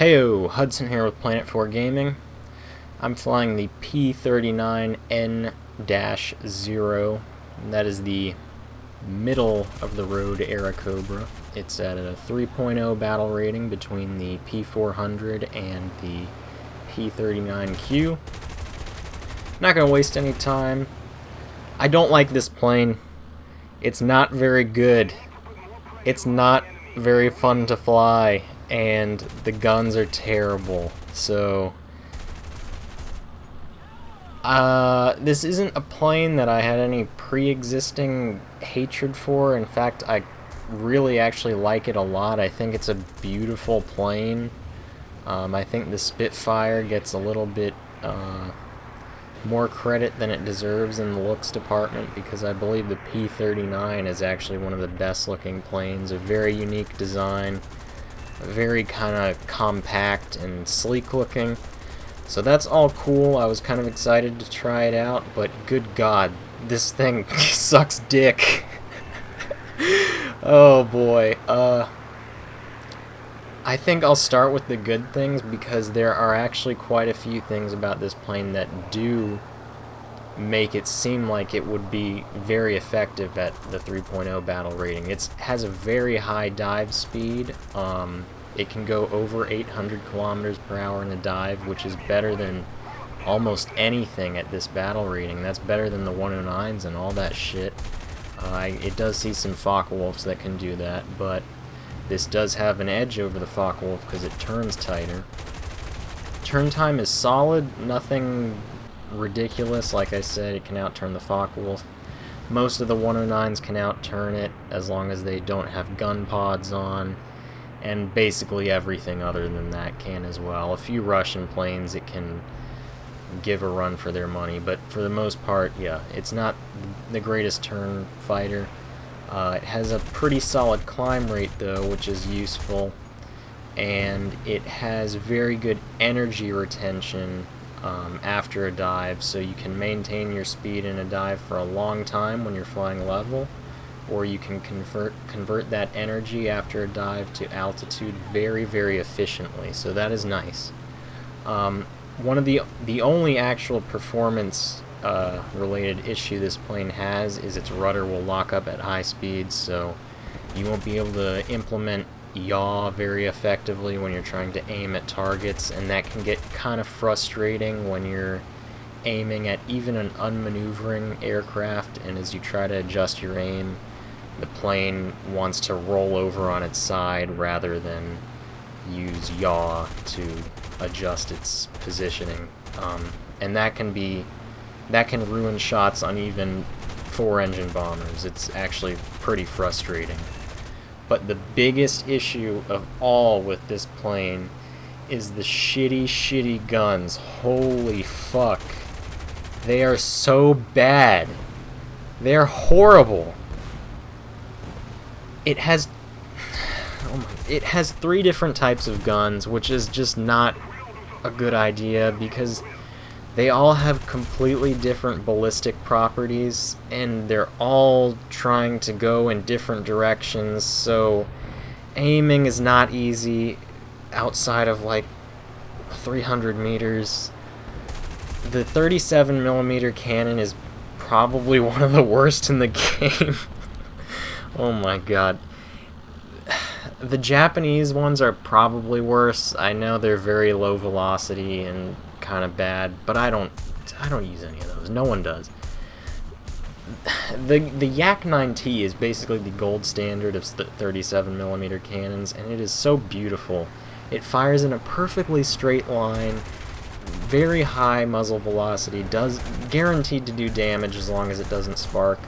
Heyo, Hudson here with Planet 4 Gaming. I'm flying the P-39N-0, and that is the middle of the road Airacobra. It's at a 3.0 battle rating between the P400 and the P39Q. Not going to waste any time. I don't like this plane. It's not very good. It's not very fun to fly, and the guns are terrible. So this isn't a plane that I had any pre-existing hatred for. In fact, I really actually like it a lot. I think it's a beautiful plane. I think the Spitfire gets a little bit more credit than it deserves in the looks department, because I believe the P-39 is actually one of the best looking planes. A very unique design, very kind of compact and sleek looking. So that's all cool. I was kind of excited to try it out, but good God, this thing sucks dick. Oh boy. I think I'll start with the good things, because there are actually quite a few things about this plane that do make it seem like it would be very effective at the 3.0 battle rating. It has a very high dive speed. It can go over 800 kilometers per hour in a dive, which is better than almost anything at this battle rating. That's better than the 109s and all that shit. It does see some Focke-Wulfs that can do that, but this does have an edge over the Focke-Wulf because it turns tighter. Turn time is solid, nothing ridiculous. Like I said, it can outturn the Focke-Wulf. Most of the 109s can outturn it as long as they don't have gun pods on, and basically everything other than that can as well. A few Russian planes it can give a run for their money, but for the most part, yeah, it's not the greatest turn fighter. It has a pretty solid climb rate though, which is useful, and it has very good energy retention after a dive, so you can maintain your speed in a dive for a long time when you're flying level, or you can convert that energy after a dive to altitude very, very efficiently, so that is nice. One of the only actual performance related issue this plane has is its rudder will lock up at high speeds, so you won't be able to implement yaw very effectively when you're trying to aim at targets, and that can get kind of frustrating when you're aiming at even an unmaneuvering aircraft, and as you try to adjust your aim, the plane wants to roll over on its side rather than use yaw to adjust its positioning, and that can ruin shots on even 4-engine bombers. It's actually pretty frustrating. But the biggest issue of all with this plane is the shitty guns. Holy fuck. They are so bad. They're horrible. It has 3 different types of guns, which is just not a good idea, because they all have completely different ballistic properties, and they're all trying to go in different directions, so aiming is not easy outside of like 300 meters. The 37mm cannon is probably one of the worst in the game. Oh my god. The Japanese ones are probably worse. I know they're very low velocity and kind of bad, but I don't use any of those. No one does. The Yak 9T is basically the gold standard of 37mm cannons, and it is so beautiful. It fires in a perfectly straight line, very high muzzle velocity, guaranteed to do damage as long as it doesn't spark.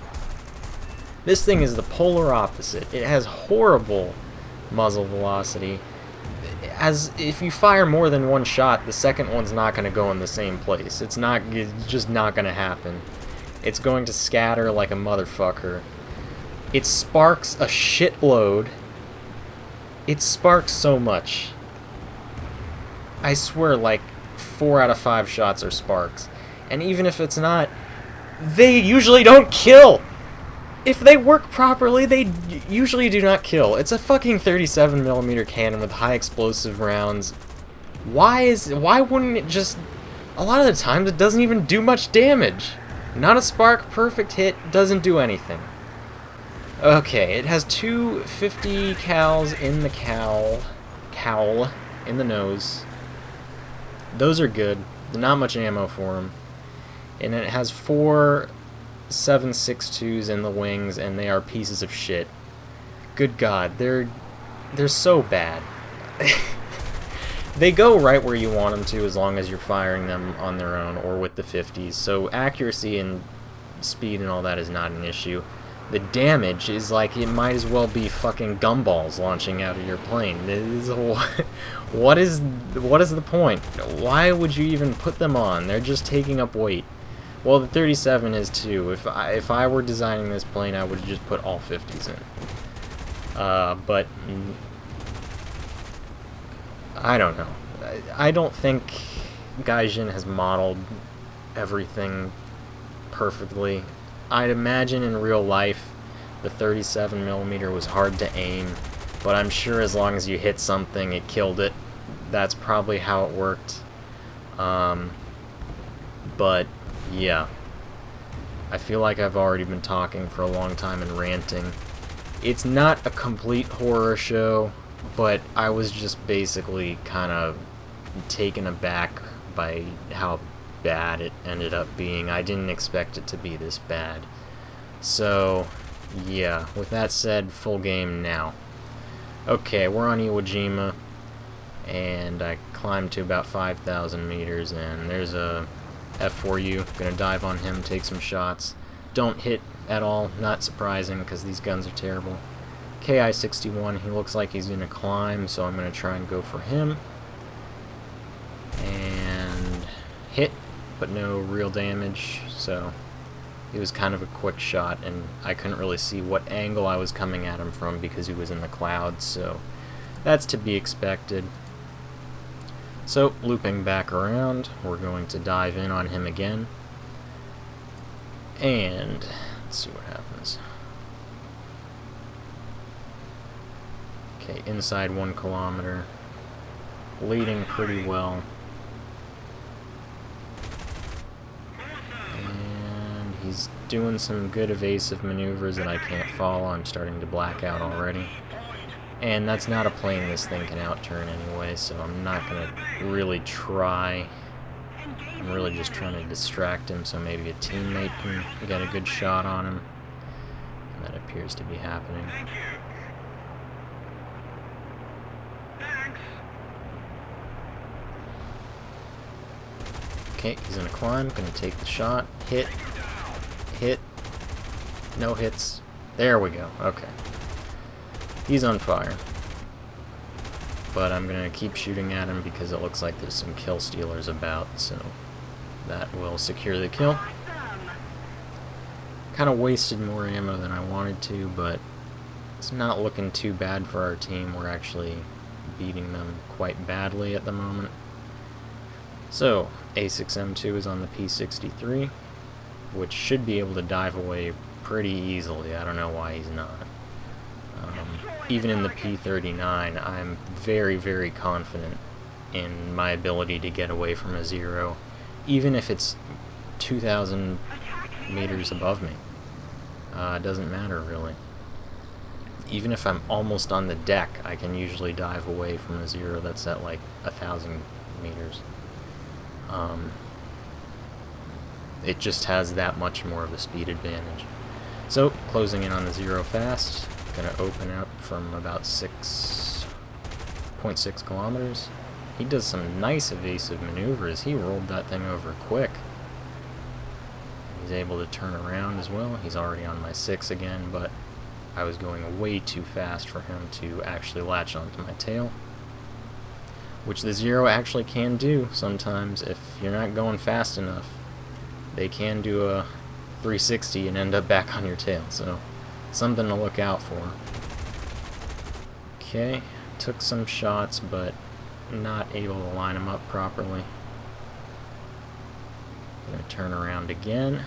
This thing is the polar opposite. It has horrible muzzle velocity. If you fire more than one shot, the second one's not going to go in the same place. It's just not going to happen. It's going to scatter like a motherfucker. It sparks a shitload. It sparks so much. I swear, like 4 out of 5 shots are sparks. And even if it's not, they usually don't kill! If they work properly, they usually do not kill. It's a fucking 37mm cannon with high explosive rounds. Why wouldn't it just... A lot of the times it doesn't even do much damage. Not a spark, perfect hit, doesn't do anything. Okay, it has two 50 cals in the cowl, in the nose. Those are good. Not much ammo for them. And it has four 7.62s in the wings, and they are pieces of shit. Good God, they're so bad. They go right where you want them to as long as you're firing them on their own or with the 50s. So accuracy and speed and all that is not an issue. The damage is like it might as well be fucking gumballs launching out of your plane. What is the point? Why would you even put them on? They're just taking up weight. Well, the 37 is too. If I were designing this plane, I would just put all 50s in. But I don't know. I don't think Gaijin has modeled everything perfectly. I'd imagine in real life the 37mm was hard to aim, but I'm sure as long as you hit something, it killed it. That's probably how it worked. But yeah, I feel like I've already been talking for a long time and ranting. It's not a complete horror show, but I was just basically kind of taken aback by how bad it ended up being. I didn't expect it to be this bad. So, yeah, with that said, full game now. Okay, we're on Iwo Jima, and I climbed to about 5,000 meters, and there's a F4U. Gonna dive on him, take some shots. Don't hit at all, not surprising, because these guns are terrible. KI-61, he looks like he's gonna climb, so I'm gonna try and go for him. And hit, but no real damage, so it was kind of a quick shot, and I couldn't really see what angle I was coming at him from because he was in the clouds, so that's to be expected. So, looping back around, we're going to dive in on him again. And let's see what happens. Okay, inside 1 kilometer. Leading pretty well. And he's doing some good evasive maneuvers that I can't follow. I'm starting to black out already. And that's not a plane this thing can outturn anyway, so I'm not going to really try. I'm really just trying to distract him so maybe a teammate can get a good shot on him. And that appears to be happening. Okay, he's gonna climb, gonna take the shot, hit, no hits, there we go, okay. He's on fire. But I'm gonna keep shooting at him because it looks like there's some kill stealers about, so that will secure the kill. Kinda wasted more ammo than I wanted to, but it's not looking too bad for our team. We're actually beating them quite badly at the moment. So, A6M2 is on the P63, which should be able to dive away pretty easily. I don't know why he's not. Even in the P-39, I'm very, very confident in my ability to get away from a zero, even if it's 2,000 meters above me. It doesn't matter, really. Even if I'm almost on the deck, I can usually dive away from a zero that's at like 1,000 meters. It just has that much more of a speed advantage. So, closing in on the zero fast. Gonna open up from about 6.6 kilometers. He does some nice evasive maneuvers. He rolled that thing over quick. He's able to turn around as well. He's already on my 6 again, but I was going way too fast for him to actually latch onto my tail. Which the zero actually can do sometimes if you're not going fast enough. They can do a 360 and end up back on your tail, so something to look out for. Okay, took some shots, but not able to line them up properly. Gonna turn around again.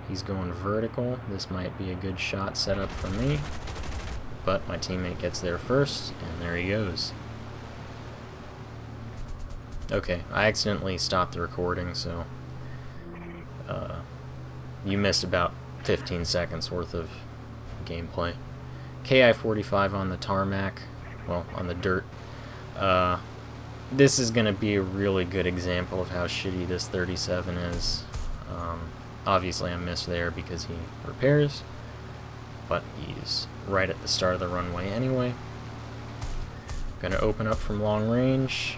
He's going vertical. This might be a good shot set up for me, but my teammate gets there first, and there he goes. Okay, I accidentally stopped the recording, so you missed about 15 seconds worth of gameplay. KI-45 on the tarmac, well, on the dirt. This is going to be a really good example of how shitty this 37 is. Obviously I missed there because he repairs, but he's right at the start of the runway anyway. Going to open up from long range.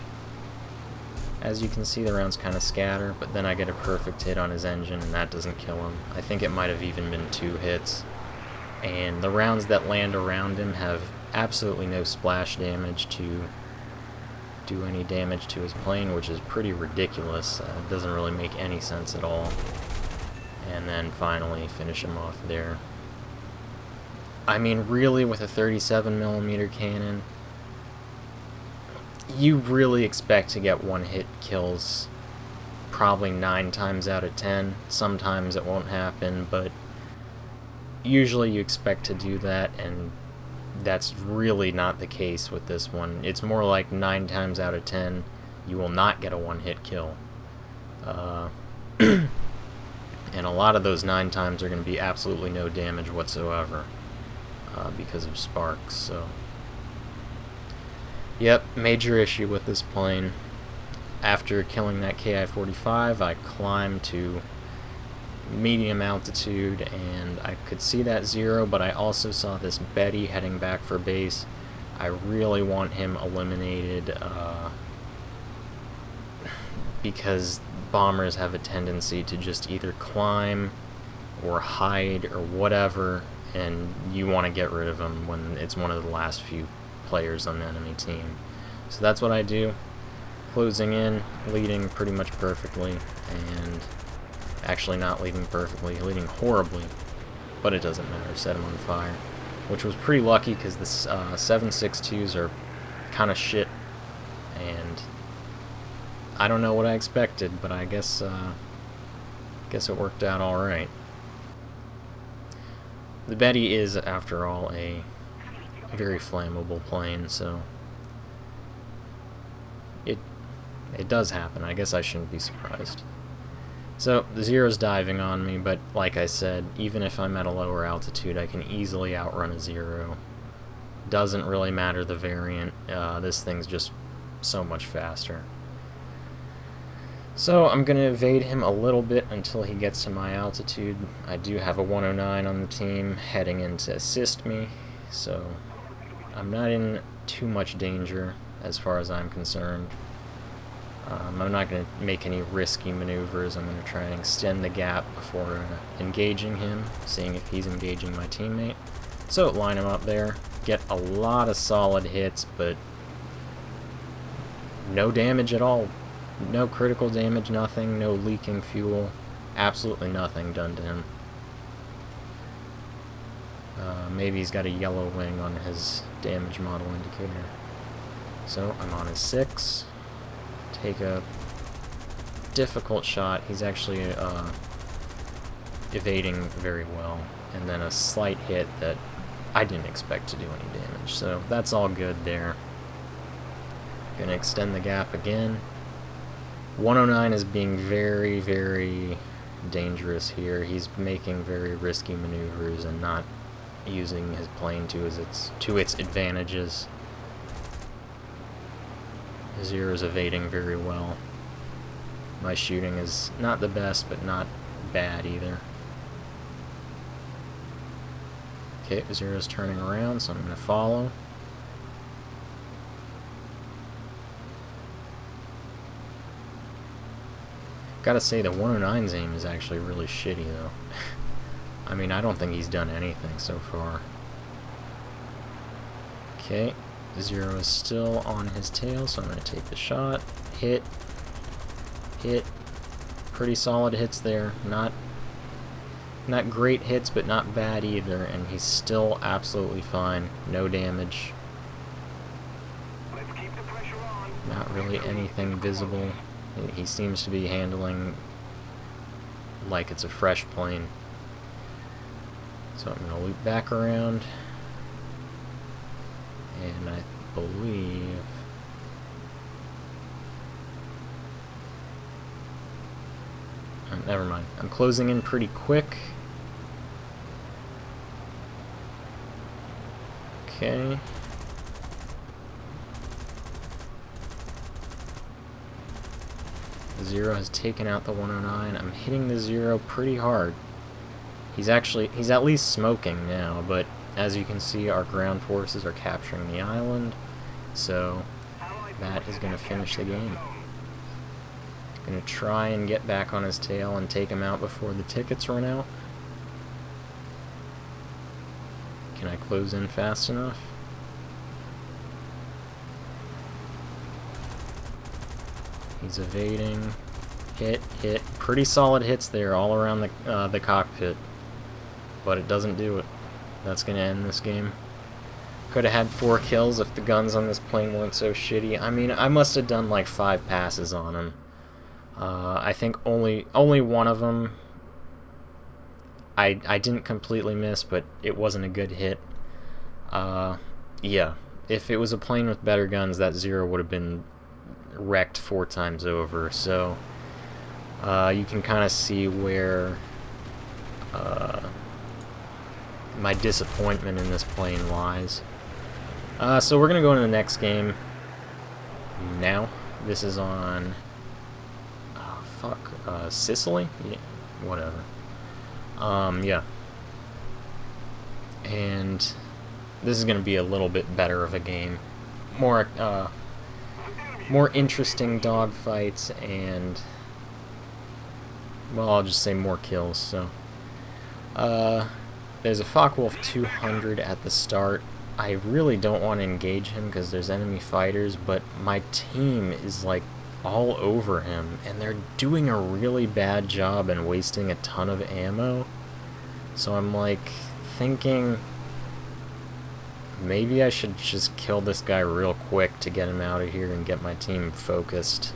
As you can see, the rounds kind of scatter, but then I get a perfect hit on his engine, and that doesn't kill him. I think it might have even been 2 hits. And the rounds that land around him have absolutely no splash damage to do any damage to his plane, which is pretty ridiculous. It doesn't really make any sense at all. And then finally finish him off there. I mean, really, with a 37mm cannon, you really expect to get one-hit kills probably 9 times out of 10. Sometimes it won't happen, but usually you expect to do that, and that's really not the case with this one. It's more like 9 times out of 10 you will not get a one-hit kill. And a lot of those 9 times are going to be absolutely no damage whatsoever because of sparks, so... Yep, major issue with this plane. After killing that KI-45, I climbed to medium altitude, and I could see that 0, but I also saw this Betty heading back for base. I really want him eliminated because bombers have a tendency to just either climb or hide or whatever, and you want to get rid of him when it's one of the last few players on the enemy team. So that's what I do. Closing in, leading pretty much perfectly, and actually not leading perfectly, leading horribly, but it doesn't matter. Set him on fire, which was pretty lucky because the 7.62s are kind of shit, and I don't know what I expected, but I guess it worked out all right. The Betty is, after all, a very flammable plane, so it does happen. I guess I shouldn't be surprised. So the 0's diving on me, but like I said, even if I'm at a lower altitude, I can easily outrun a 0. Doesn't really matter the variant. This thing's just so much faster. So I'm going to evade him a little bit until he gets to my altitude. I do have a 109 on the team heading in to assist me, so I'm not in too much danger as far as I'm concerned. I'm not going to make any risky maneuvers. I'm going to try and extend the gap before engaging him, seeing if he's engaging my teammate. So line him up there, get a lot of solid hits, but no damage at all. No critical damage, nothing, no leaking fuel, absolutely nothing done to him. Maybe he's got a yellow wing on his damage model indicator. So I'm on his 6. Take a difficult shot. He's actually evading very well. And then a slight hit that I didn't expect to do any damage. So that's all good there. Gonna extend the gap again. 109 is being very, very dangerous here. He's making very risky maneuvers and not using his plane to its advantages. 0 is evading very well. My shooting is not the best, but not bad either. Okay, 0 is turning around, so I'm going to follow. Gotta say, the 109's aim is actually really shitty, though. I mean, I don't think he's done anything so far. Okay, 0 is still on his tail, so I'm going to take the shot. Hit. Hit. Pretty solid hits there. Not great hits, but not bad either, and he's still absolutely fine. No damage. Not really anything visible. He seems to be handling like it's a fresh plane. So I'm going to loop back around, and I believe never mind. I'm closing in pretty quick. Okay. The 0 has taken out the 109. I'm hitting the 0 pretty hard. He's at least smoking now, but as you can see, our ground forces are capturing the island, so that is going to finish the game. Going to try and get back on his tail and take him out before the tickets run out. Can I close in fast enough? He's evading. Hit. Pretty solid hits there all around the cockpit. But it doesn't do it. That's going to end this game. Could have had 4 kills if the guns on this plane weren't so shitty. I mean, I must have done like 5 passes on him. I think only one of them I didn't completely miss, but it wasn't a good hit. Yeah, if it was a plane with better guns, that 0 would have been wrecked 4 times over. So you can kind of see where my disappointment in this plane lies. So we're gonna go into the next game now. This is on Sicily? Yeah, whatever. Yeah. And this is going to be a little bit better of a game. More interesting dogfights and, well, I'll just say more kills, so. There's a Focke-Wulf 200 at the start. I really don't want to engage him because there's enemy fighters, but my team is, like, all over him, and they're doing a really bad job and wasting a ton of ammo. So I'm like thinking maybe I should just kill this guy real quick to get him out of here and get my team focused.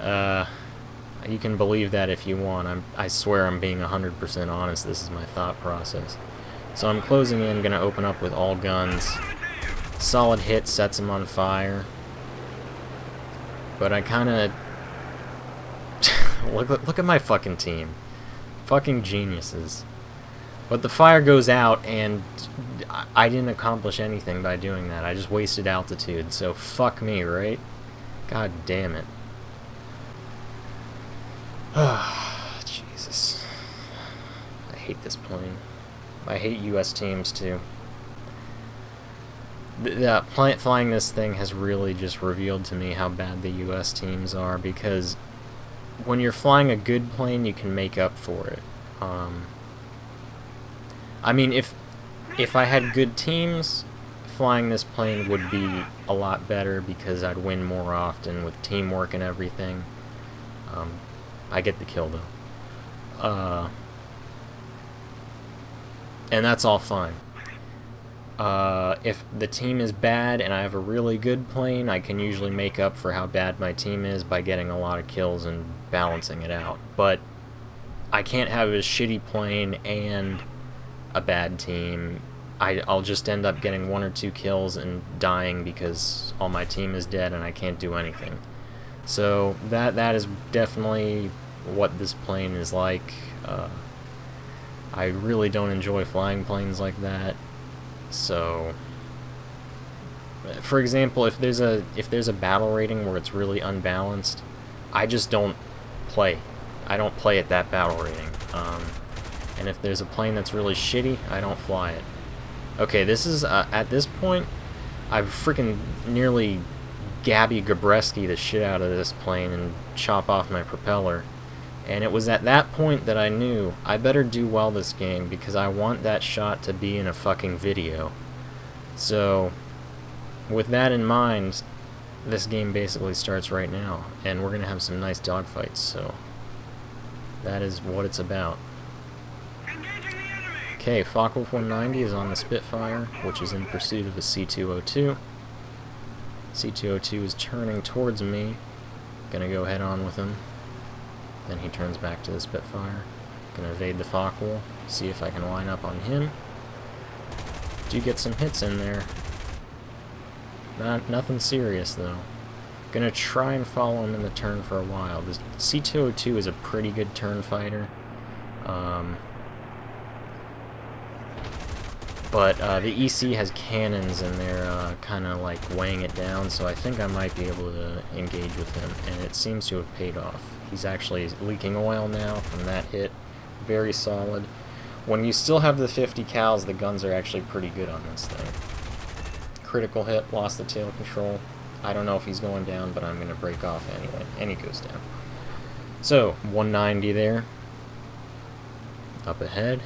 You can believe that if you want. I swear I'm being 100% honest. This is my thought process. So I'm closing in, gonna open up with all guns. Solid hit, sets him on fire. But I kind of look at my fucking team, fucking geniuses. But the fire goes out, and I didn't accomplish anything by doing that. I just wasted altitude. So fuck me, right? God damn it. Jesus, I hate this plane. I hate U.S. teams too. Flying this thing has really just revealed to me how bad the U.S. teams are, because when you're flying a good plane, you can make up for it. I mean, if I had good teams, flying this plane would be a lot better because I'd win more often with teamwork and everything. I get the kill, though. And that's all fine. If the team is bad and I have a really good plane, I can usually make up for how bad my team is by getting a lot of kills and balancing it out. But I can't have a shitty plane and a bad team. I'll just end up getting 1 or 2 kills and dying because all my team is dead and I can't do anything. So that is definitely what this plane is like. I really don't enjoy flying planes like that. So, for example, if there's a battle rating where it's really unbalanced, I just don't play. I don't play at that battle rating. And if there's a plane that's really shitty, I don't fly it. Okay, this is at this point, I've freaking nearly Gabby Gabreski the shit out of this plane and chop off my propeller. And it was at that point that I knew I better do well this game because I want that shot to be in a fucking video. So, with that in mind, this game basically starts right now, and we're gonna have some nice dogfights, so that is what it's about. Okay, Focke-Wulf 190 is on the Spitfire, which is in pursuit of a C-202. C-202 is turning towards me. Gonna go head on with him. Then he turns back to the Spitfire. Gonna evade the Focke-Wulf, see if I can line up on him. Do get some hits in there. Nothing serious though. Gonna try and follow him in the turn for a while. The C-202 is a pretty good turn fighter. But the EC has cannons and they're kind of like weighing it down, so I think I might be able to engage with him, and it seems to have paid off. He's actually leaking oil now from that hit. Very solid. When you still have the 50 cals, the guns are actually pretty good on this thing. Critical hit, lost the tail control. I don't know if he's going down, but I'm going to break off anyway, and he goes down. So, 190 there. Up ahead.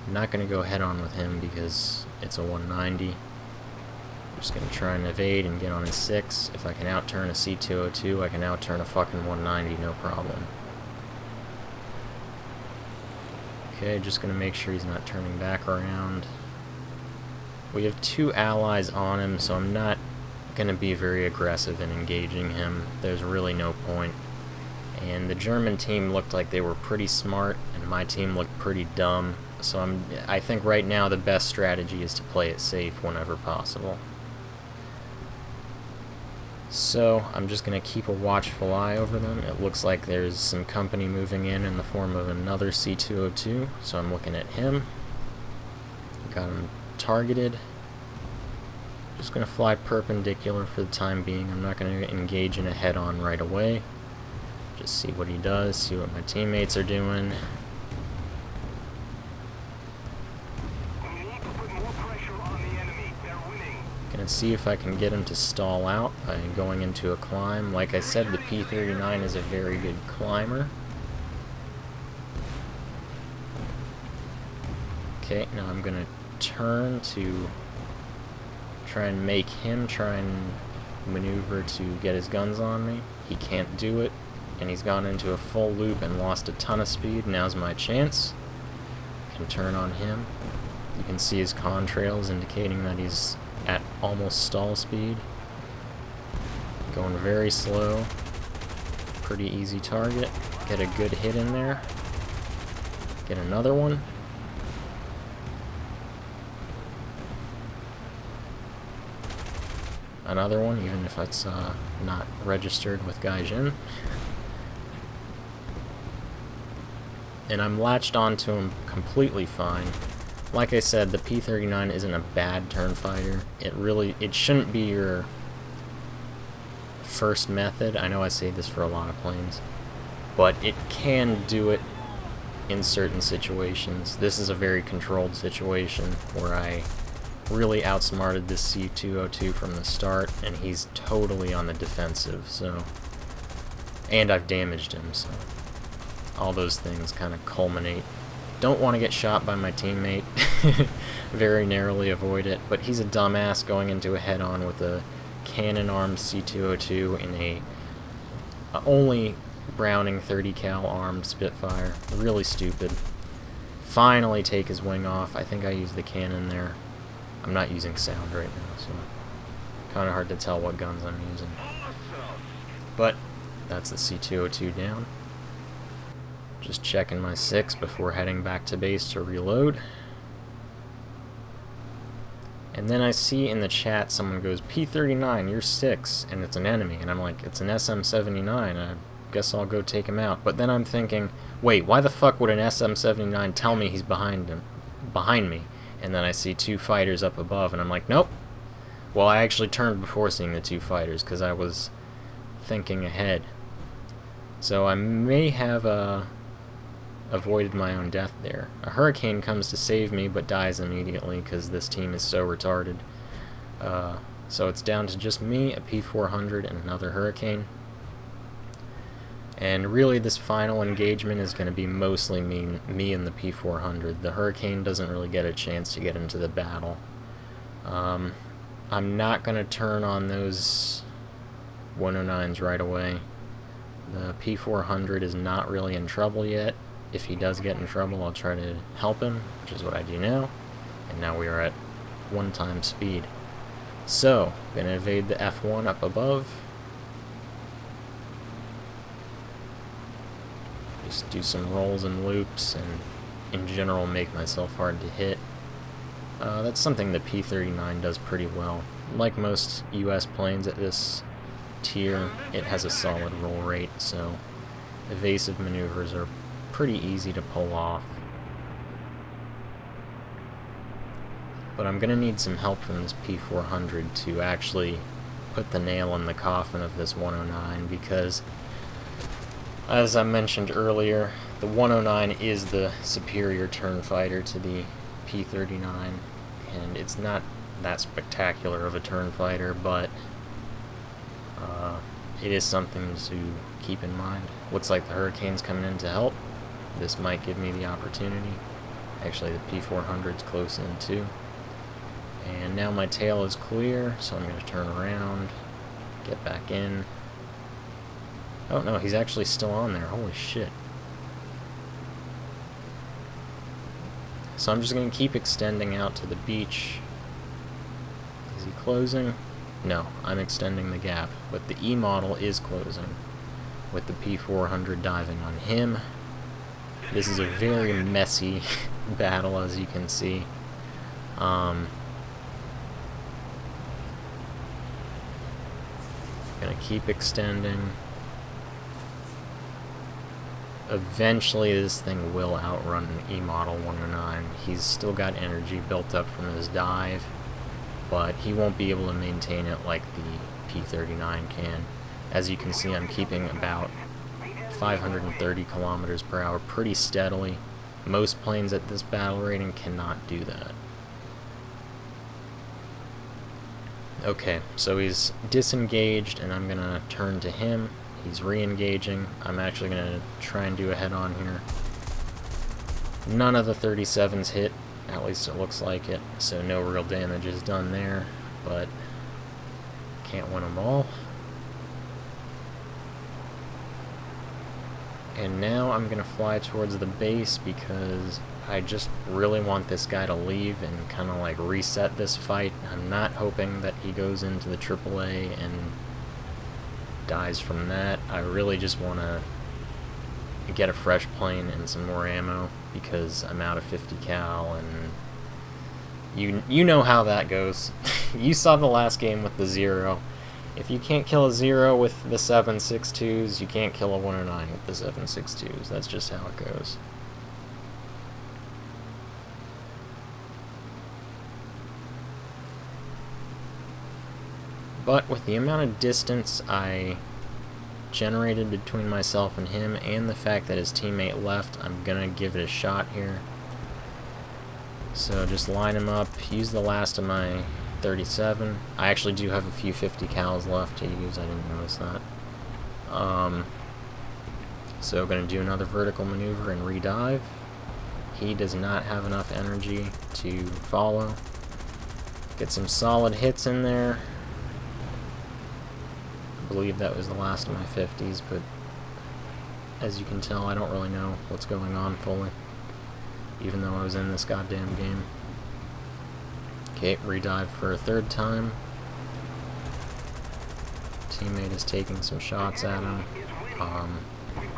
I'm not going to go head on with him because it's a 190. I'm just going to try and evade and get on his 6. If I can outturn a C-202, I can outturn a fucking 190, no problem. Okay, just going to make sure he's not turning back around. We have 2 allies on him, so I'm not going to be very aggressive in engaging him. There's really no point. And the German team looked like they were pretty smart, and my team looked pretty dumb. So I think right now the best strategy is to play it safe whenever possible. So I'm just going to keep a watchful eye over them. It looks like there's some company moving in the form of another C-202, so I'm looking at him. Got him targeted. Just going to fly perpendicular for the time being. I'm not going to engage in a head-on right away. Just see what he does, see what my teammates are doing. Gonna see if I can get him to stall out by going into a climb. Like I said, the P-39 is a very good climber. Okay, now I'm gonna turn to try and make him try and maneuver to get his guns on me. He can't do it, and he's gone into a full loop and lost a ton of speed. Now's my chance. Can turn on him. You can see his contrails indicating that he's at almost stall speed. Going very slow. Pretty easy target. Get a good hit in there. Get another one. Another one, even if it's not registered with Gaijin. And I'm latched onto him completely fine. Like I said, the P-39 isn't a bad turn fighter. It shouldn't be your first method. I know I say this for a lot of planes, but it can do it in certain situations. This is a very controlled situation where I really outsmarted this C-202 from the start, and he's totally on the defensive, so... And I've damaged him, so... All those things kind of culminate. Don't want to get shot by my teammate. Very narrowly avoid it, but he's a dumbass going into a head-on with a cannon-armed C-202 in a only Browning 30 cal armed Spitfire. Really stupid. Finally take his wing off. I think I used the cannon there. I'm not using sound right now, so kind of hard to tell what guns I'm using. But that's the C-202 down. Just checking my 6 before heading back to base to reload. And then I see in the chat someone goes, P-39, you're 6, and it's an enemy. And I'm like, it's an SM-79, I guess I'll go take him out. But then I'm thinking, wait, why the fuck would an SM-79 tell me he's behind me? And then I see 2 fighters up above, and I'm like, nope. Well, I actually turned before seeing the 2 fighters, because I was thinking ahead. So I may have avoided my own death there. A Hurricane comes to save me, but dies immediately, because this team is so retarded. So it's down to just me, a P-400, and another Hurricane. And really, this final engagement is going to be mostly me and the P-400. The Hurricane doesn't really get a chance to get into the battle. I'm not going to turn on those 109s right away. The P-400 is not really in trouble yet. If he does get in trouble, I'll try to help him, which is what I do now. And now we are at 1 speed. So, going to evade the F1 up above. Just do some rolls and loops, and in general make myself hard to hit. That's something the P-39 does pretty well. Like most US planes at this tier, it has a solid roll rate, so evasive maneuvers are pretty easy to pull off. But I'm gonna need some help from this P-400 to actually put the nail in the coffin of this 109, because, as I mentioned earlier, the 109 is the superior turn fighter to the P-39, and it's not that spectacular of a turn fighter, but it is something to keep in mind. Looks like the Hurricane's coming in to help. This might give me the opportunity. Actually, the P-400's close in too. And now my tail is clear, so I'm going to turn around, get back in. Oh no, he's actually still on there. Holy shit. So I'm just going to keep extending out to the beach. Is he closing? No, I'm extending the gap, but the E model is closing, with the P-400 diving on him. This is a very messy battle, as you can see. Gonna keep extending. Eventually this thing will outrun an E model 109. He's still got energy built up from his dive, but he won't be able to maintain it like the P-39 can. As you can see, I'm keeping about 530 kilometers per hour pretty steadily. Most planes at this battle rating cannot do that. Okay, so he's disengaged, and I'm gonna turn to him. He's re-engaging. I'm actually gonna try and do a head-on here. None of the 37s hit, at least it looks like it, so no real damage is done there, but can't win them all. And now I'm gonna fly towards the base because I just really want this guy to leave and kind of like reset this fight. I'm not hoping that he goes into the AAA and dies from that. I really just want to get a fresh plane and some more ammo because I'm out of 50 cal, and you know how that goes. You saw the last game with the 0. If you can't kill a 0 with the 7.62s, you can't kill a 109 with the 7.62s. That's just how it goes. But with the amount of distance I generated between myself and him, and the fact that his teammate left, I'm gonna give it a shot here. So just line him up, use the last of my 37. I actually do have a few 50 cals left to use, I didn't notice that. So gonna do another vertical maneuver and redive. He does not have enough energy to follow. Get some solid hits in there. I believe that was the last of my 50s, but as you can tell, I don't really know what's going on fully, even though I was in this goddamn game. Okay, redive for a third time. Teammate is taking some shots at him.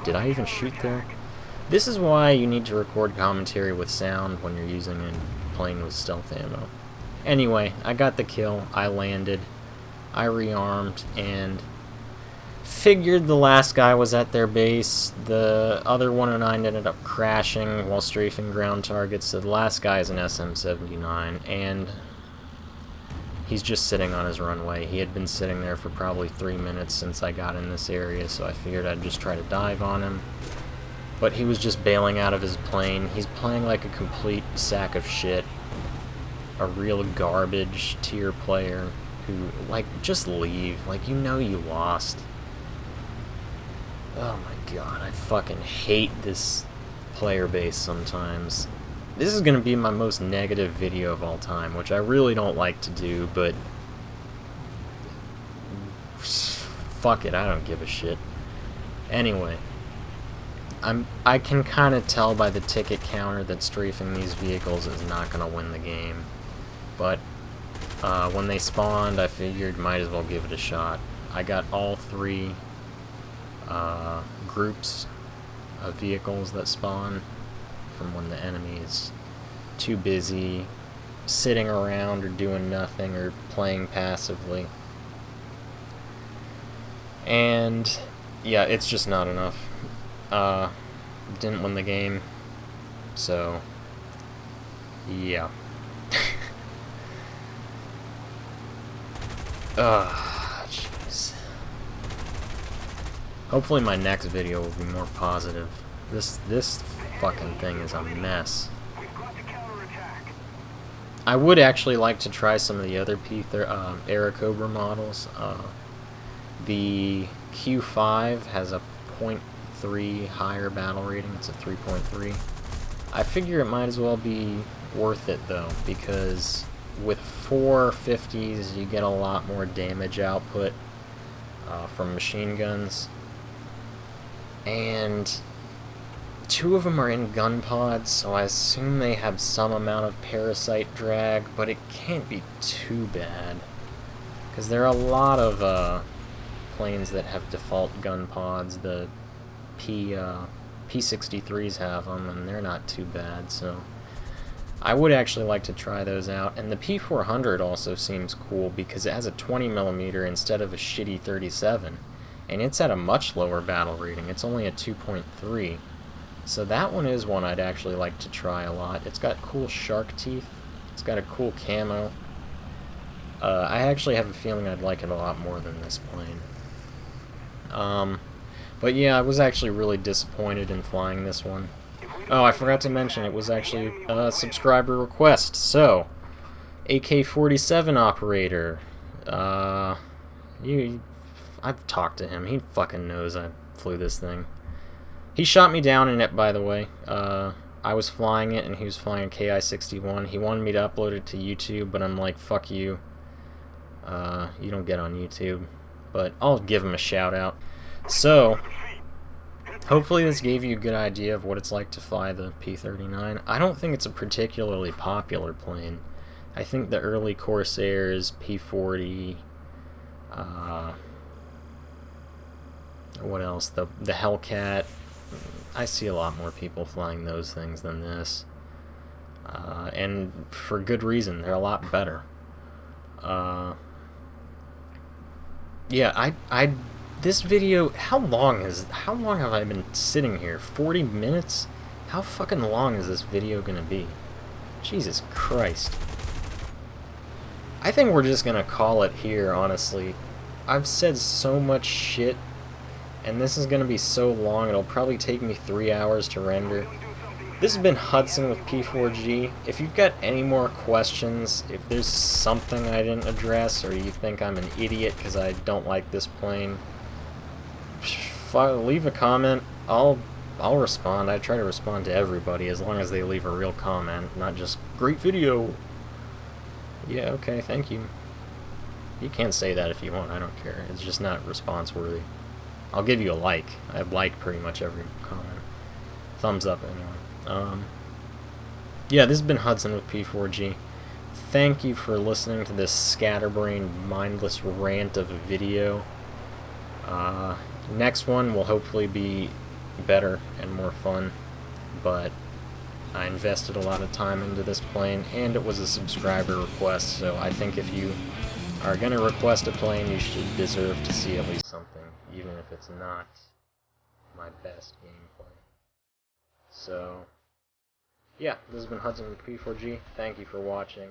Did I even shoot there? This is why you need to record commentary with sound when you're using a plane with stealth ammo. Anyway, I got the kill, I landed, I rearmed, and figured the last guy was at their base. The other 109 ended up crashing while strafing ground targets, so the last guy is an SM-79, and he's just sitting on his runway. He had been sitting there for probably 3 minutes since I got in this area, so I figured I'd just try to dive on him. But he was just bailing out of his plane. He's playing like a complete sack of shit. A real garbage tier player who, like, just leave. Like, you know you lost. Oh my god, I fucking hate this player base sometimes. This is gonna be my most negative video of all time, which I really don't like to do, but fuck it, I don't give a shit. Anyway, I can kind of tell by the ticket counter that strafing these vehicles is not gonna win the game, but when they spawned, I figured might as well give it a shot. I got all three groups of vehicles that spawn from when the enemy is too busy sitting around or doing nothing or playing passively. And yeah, it's just not enough. Didn't win the game, so yeah. Jeez. Hopefully my next video will be more positive. This fucking thing is a mess. I would actually like to try some of the other Airacobra models. The Q5 has a 0.3 higher battle rating. It's a 3.3. I figure it might as well be worth it though, because with 450s you get a lot more damage output from machine guns, and 2 of them are in gun pods, so I assume they have some amount of parasite drag, but it can't be too bad, because there are a lot of planes that have default gun pods. The P-63s have them, and they're not too bad, so I would actually like to try those out. And the P-400 also seems cool because it has a 20mm instead of a shitty 37, and it's at a much lower battle rating. It's only a 2.3. So that one is one I'd actually like to try a lot. It's got cool shark teeth. It's got a cool camo. I actually have a feeling I'd like it a lot more than this plane. But yeah, I was actually really disappointed in flying this one. Oh, I forgot to mention, it was actually a subscriber request. So, AK-47 operator. I've talked to him. He fucking knows I flew this thing. He shot me down in it, by the way. I was flying it, and he was flying a KI-61. He wanted me to upload it to YouTube, but I'm like, fuck you. You don't get on YouTube. But I'll give him a shout out. So, hopefully this gave you a good idea of what it's like to fly the P-39. I don't think it's a particularly popular plane. I think the early Corsairs, P-40, what else? The Hellcat. I see a lot more people flying those things than this. And for good reason. They're a lot better. Yeah, this video, how long have I been sitting here? 40 minutes? How fucking long is this video gonna be? Jesus Christ. I think we're just gonna call it here, honestly. I've said so much shit, and this is gonna be so long, it'll probably take me 3 hours to render. This has been Hudson with P4G. If you've got any more questions, if there's something I didn't address, or you think I'm an idiot because I don't like this plane, leave a comment. I'll respond. I try to respond to everybody as long as they leave a real comment, not just great video. Yeah, okay, thank you. You can say that if you want, I don't care. It's just not response worthy. I'll give you a like. I like pretty much every comment. Thumbs up anyway. Yeah, this has been Hudson with P4G. Thank you for listening to this scatterbrained, mindless rant of a video. Next one will hopefully be better and more fun, but I invested a lot of time into this plane, and it was a subscriber request, so I think if you are going to request a plane, you should deserve to see at least something, even if it's not my best gameplay. So, yeah, this has been Hudson with P4G. Thank you for watching.